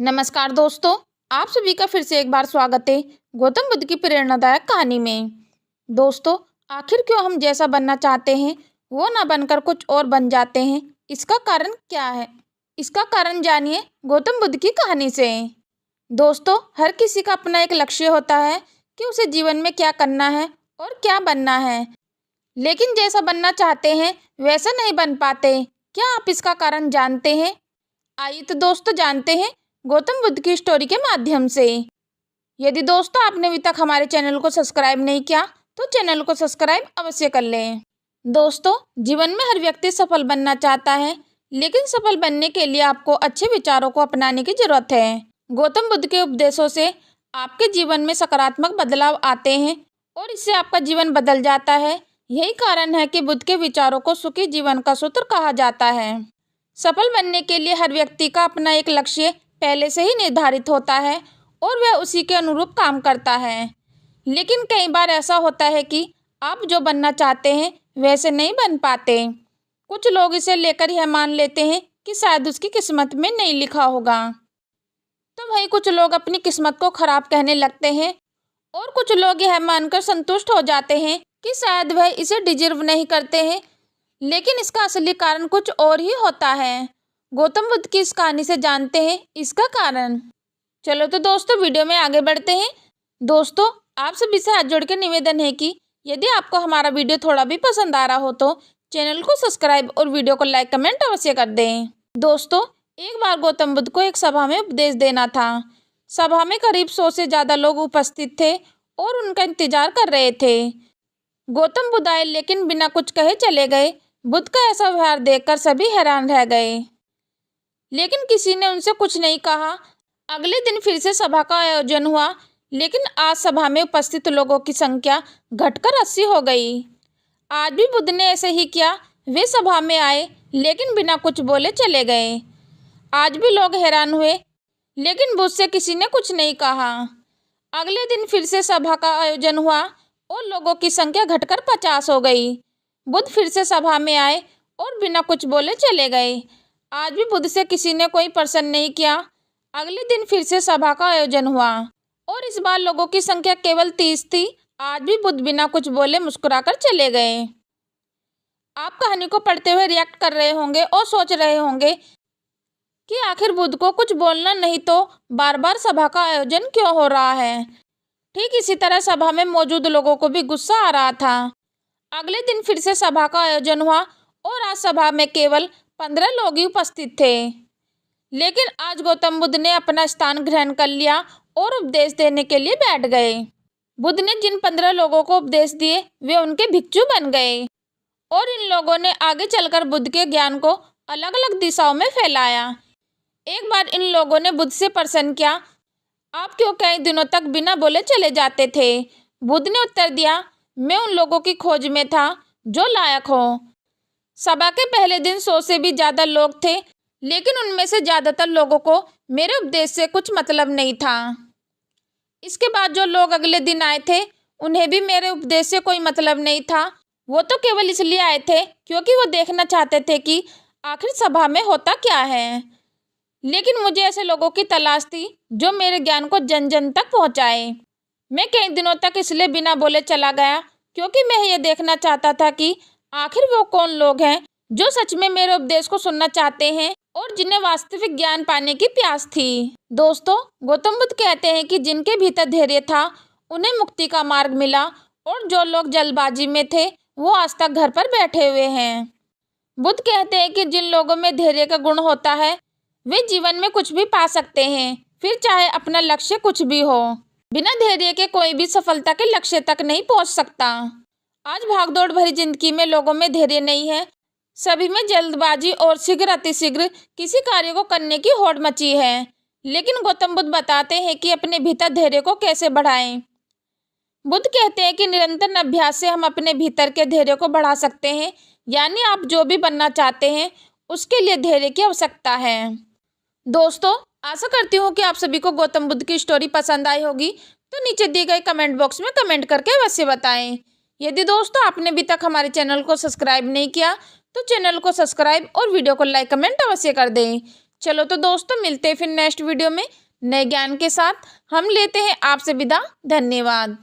नमस्कार दोस्तों, आप सभी का फिर से एक बार स्वागत है गौतम बुद्ध की प्रेरणादायक कहानी में। दोस्तों, आखिर क्यों हम जैसा बनना चाहते हैं वो ना बनकर कुछ और बन जाते हैं, इसका कारण क्या है? इसका कारण जानिए गौतम बुद्ध की कहानी से। दोस्तों, हर किसी का अपना एक लक्ष्य होता है कि उसे जीवन में क्या करना है और क्या बनना है, लेकिन जैसा बनना चाहते हैं वैसा नहीं बन पाते। क्या आप इसका कारण जानते हैं? आइए तो दोस्तों जानते हैं गौतम बुद्ध की स्टोरी के माध्यम से। यदि दोस्तों आपने अभी तक हमारे चैनल को सब्सक्राइब नहीं किया तो चैनल को सब्सक्राइब अवश्य कर लें। दोस्तों, जीवन में हर व्यक्ति सफल बनना चाहता है, लेकिन सफल बनने के लिए आपको अच्छे विचारों को अपनाने की जरूरत है। गौतम बुद्ध के उपदेशों से आपके जीवन में सकारात्मक बदलाव आते हैं और इससे आपका जीवन बदल जाता है। यही कारण है कि बुद्ध के विचारों को सुखी जीवन का सूत्र कहा जाता है। सफल बनने के लिए हर व्यक्ति का अपना एक लक्ष्य पहले से ही निर्धारित होता है और वह उसी के अनुरूप काम करता है। लेकिन कई बार ऐसा होता है कि आप जो बनना चाहते हैं वैसे नहीं बन पाते। कुछ लोग इसे लेकर यह मान लेते हैं कि शायद उसकी किस्मत में नहीं लिखा होगा, तो वहीं कुछ लोग अपनी किस्मत को खराब कहने लगते हैं और कुछ लोग यह मानकर संतुष्ट हो जाते हैं कि शायद वह इसे डिजर्व नहीं करते हैं, लेकिन इसका असली कारण कुछ और ही होता है। गौतम बुद्ध की इस कहानी से जानते हैं इसका कारण। चलो तो दोस्तों वीडियो में आगे बढ़ते हैं। दोस्तों, आप सभी से हाथ जोड़ के निवेदन है कि यदि आपको हमारा वीडियो थोड़ा भी पसंद आ रहा हो तो चैनल को सब्सक्राइब और वीडियो को लाइक कमेंट अवश्य कर दें। दोस्तों, एक बार गौतम बुद्ध को एक सभा में उपदेश देना था। सभा में करीब 100 से ज़्यादा लोग उपस्थित थे और उनका इंतजार कर रहे थे। गौतम बुद्ध आए लेकिन बिना कुछ कहे चले गए। बुद्ध का ऐसा व्यवहार देखकर सभी हैरान रह गए, लेकिन किसी ने उनसे कुछ नहीं कहा। अगले दिन फिर से सभा का आयोजन हुआ, लेकिन आज सभा में उपस्थित लोगों की संख्या घटकर 80 हो गई। आज भी बुद्ध ने ऐसे ही किया। वे सभा में आए लेकिन बिना कुछ बोले चले गए। आज भी लोग हैरान हुए, लेकिन बुद्ध से किसी ने कुछ नहीं कहा। अगले दिन फिर से सभा का आयोजन हुआ और लोगों की संख्या घटकर 50 हो गई। बुद्ध फिर से सभा में आए और बिना कुछ बोले चले गए। आज भी बुद्ध से किसी ने कोई प्रश्न नहीं किया। अगले दिन फिर से सभा का आयोजन हुआ और इस बार लोगों की संख्या केवल 30 थी। आज भी बुद्ध बिना कुछ बोले मुस्कुराकर चले गए। आप कहानी को पढ़ते हुए रिएक्ट कर रहे होंगे और सोच रहे होंगे कि आखिर बुद्ध को कुछ बोलना नहीं तो बार बार सभा का आयोजन क्यों हो रहा है। ठीक इसी तरह सभा में मौजूद लोगों को भी गुस्सा आ रहा था। अगले दिन फिर से सभा का आयोजन हुआ और आज सभा में केवल 15 लोग ही उपस्थित थे, लेकिन आज गौतम बुद्ध ने अपना स्थान ग्रहण कर लिया और उपदेश देने के लिए बैठ गए। बुद्ध ने जिन 15 लोगों को उपदेश दिए वे उनके भिक्षु बन गए और इन लोगों ने आगे चलकर बुद्ध के ज्ञान को अलग अलग दिशाओं में फैलाया। एक बार इन लोगों ने बुद्ध से प्रश्न किया, आप क्यों कई दिनों तक बिना बोले चले जाते थे? बुद्ध ने उत्तर दिया, मैं उन लोगों की खोज में था जो लायक हो। सभा के पहले दिन 100 से भी ज़्यादा लोग थे, लेकिन उनमें से ज़्यादातर लोगों को मेरे उपदेश से कुछ मतलब नहीं था। इसके बाद जो लोग अगले दिन आए थे उन्हें भी मेरे उपदेश से कोई मतलब नहीं था। वो तो केवल इसलिए आए थे क्योंकि वो देखना चाहते थे कि आखिर सभा में होता क्या है। लेकिन मुझे ऐसे लोगों की तलाश थी जो मेरे ज्ञान को जन जन तक पहुँचाए। मैं कई दिनों तक इसलिए बिना बोले चला गया क्योंकि मैं ये देखना चाहता था कि आखिर वो कौन लोग हैं जो सच में मेरे उपदेश को सुनना चाहते हैं और जिन्हें वास्तविक ज्ञान पाने की प्यास थी। दोस्तों, गौतम बुद्ध कहते हैं कि जिनके भीतर धैर्य था उन्हें मुक्ति का मार्ग मिला और जो लोग जल्दबाजी में थे वो आज तक घर पर बैठे हुए हैं। बुद्ध कहते हैं कि जिन लोगों में धैर्य का गुण होता है वे जीवन में कुछ भी पा सकते हैं, फिर चाहे अपना लक्ष्य कुछ भी हो। बिना धैर्य के कोई भी सफलता के लक्ष्य तक नहीं पहुंच सकता। आज भागदौड़ भरी जिंदगी में लोगों में धैर्य नहीं है। सभी में जल्दबाजी और शीघ्र अतिशीघ्र किसी कार्य को करने की होड़ मची है। लेकिन गौतम बुद्ध बताते हैं कि अपने भीतर धैर्य को कैसे बढ़ाएं। बुद्ध कहते हैं कि निरंतर अभ्यास से हम अपने भीतर के धैर्य को बढ़ा सकते हैं। यानी आप जो भी बनना चाहते हैं उसके लिए धैर्य की आवश्यकता है। दोस्तों, आशा करती हूँ कि आप सभी को गौतम बुद्ध की स्टोरी पसंद आई होगी, तो नीचे दिए गए कमेंट बॉक्स में कमेंट करके अवश्य बताएं। यदि दोस्तों आपने अभी तक हमारे चैनल को सब्सक्राइब नहीं किया तो चैनल को सब्सक्राइब और वीडियो को लाइक कमेंट अवश्य कर दें। चलो तो दोस्तों, मिलते हैं फिर नेक्स्ट वीडियो में नए ज्ञान के साथ। हम लेते हैं आपसे विदा। धन्यवाद।